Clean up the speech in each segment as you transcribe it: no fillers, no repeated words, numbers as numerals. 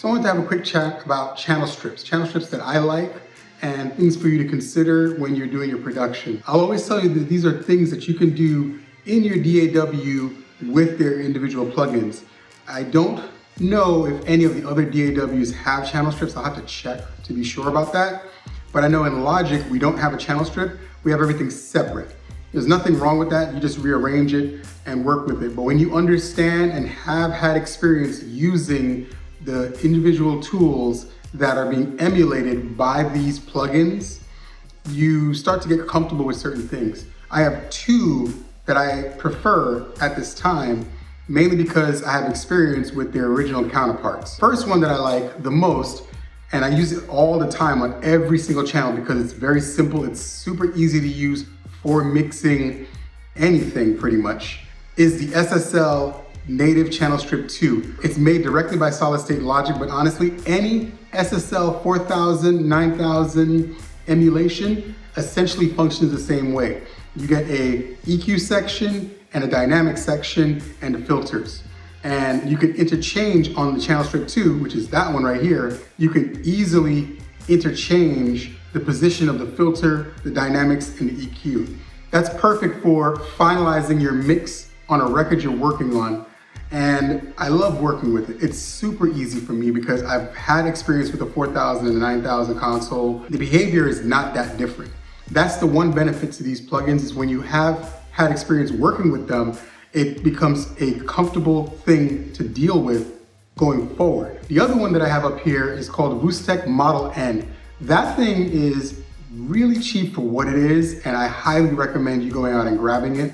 So I wanted to have a quick chat about channel strips that I like and things for you to consider when you're doing your production. I'll always tell you that these are things that you can do in your DAW with their individual plugins. I don't know if any of the other DAWs have channel strips. I'll have to check to be sure about that. But I know in Logic, we don't have a channel strip. We have everything separate. There's nothing wrong with that. You just rearrange it and work with it. But when you understand and have had experience using the individual tools that are being emulated by these plugins, you start to get comfortable with certain things. I have two that I prefer at this time, mainly because I have experience with their original counterparts. First one that I like the most, and I use it all the time on every single channel because it's very simple, it's super easy to use for mixing anything pretty much, is the SSL Native Channel Strip 2. It's made directly by Solid State Logic, but honestly, any SSL 4000, 9000 emulation essentially functions the same way. You get a EQ section and a dynamic section and the filters. And you can interchange on the Channel Strip 2, which is that one right here. You can easily interchange the position of the filter, the dynamics, and the EQ. That's perfect for finalizing your mix on a record you're working on. And I love working with it. It's super easy for me because I've had experience with the 4000 and the 9000 console. The behavior is not that different. That's the one benefit to these plugins, is when you have had experience working with them, it becomes a comfortable thing to deal with going forward. The other one that I have up here is called Voostech Model N. That thing is really cheap for what it is, and I highly recommend you going out and grabbing it.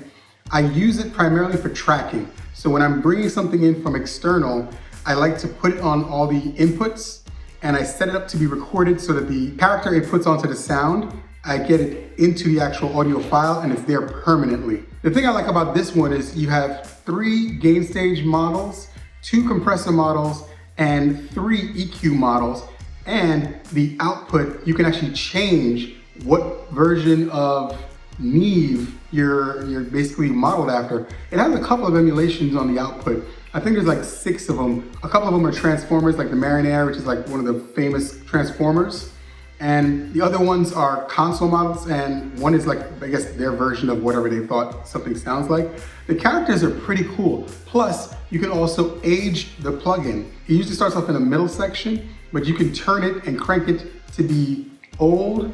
I use it primarily for tracking. So when I'm bringing something in from external, I like to put it on all the inputs, and I set it up to be recorded so that the character it puts onto the sound, I get it into the actual audio file and it's there permanently. The thing I like about this one is you have 3 gain stage models, 2 compressor models, and 3 EQ models. And the output, you can actually change what version of Neve you're basically modeled after. It has a couple of emulations on the output. I think there's like 6 of them. A couple of them are Transformers, like the Marinair, which is like one of the famous Transformers. And the other ones are console models, and one is like, I guess, their version of whatever they thought something sounds like. The characters are pretty cool. Plus, you can also age the plugin. It usually starts off in the middle section, but you can turn it and crank it to be old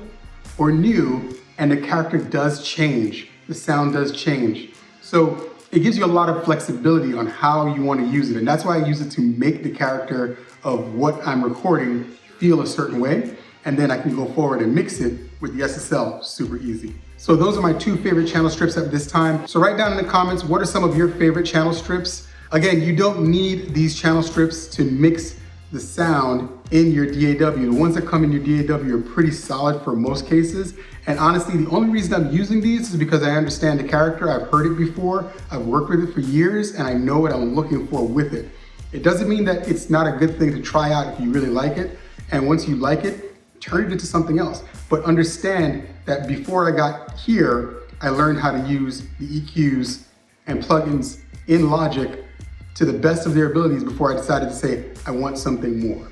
or new, and the character does change. The sound does change. So it gives you a lot of flexibility on how you want to use it. And that's why I use it to make the character of what I'm recording feel a certain way. And then I can go forward and mix it with the SSL super easy. So those are my 2 favorite channel strips at this time. So write down in the comments, what are some of your favorite channel strips? Again, you don't need these channel strips to mix the sound in your DAW. The ones that come in your DAW are pretty solid for most cases. And honestly, the only reason I'm using these is because I understand the character. I've heard it before, I've worked with it for years, and I know what I'm looking for with it. It doesn't mean that it's not a good thing to try out if you really like it. And once you like it, turn it into something else. But understand that before I got here, I learned how to use the EQs and plugins in Logic to the best of their abilities before I decided to say, I want something more.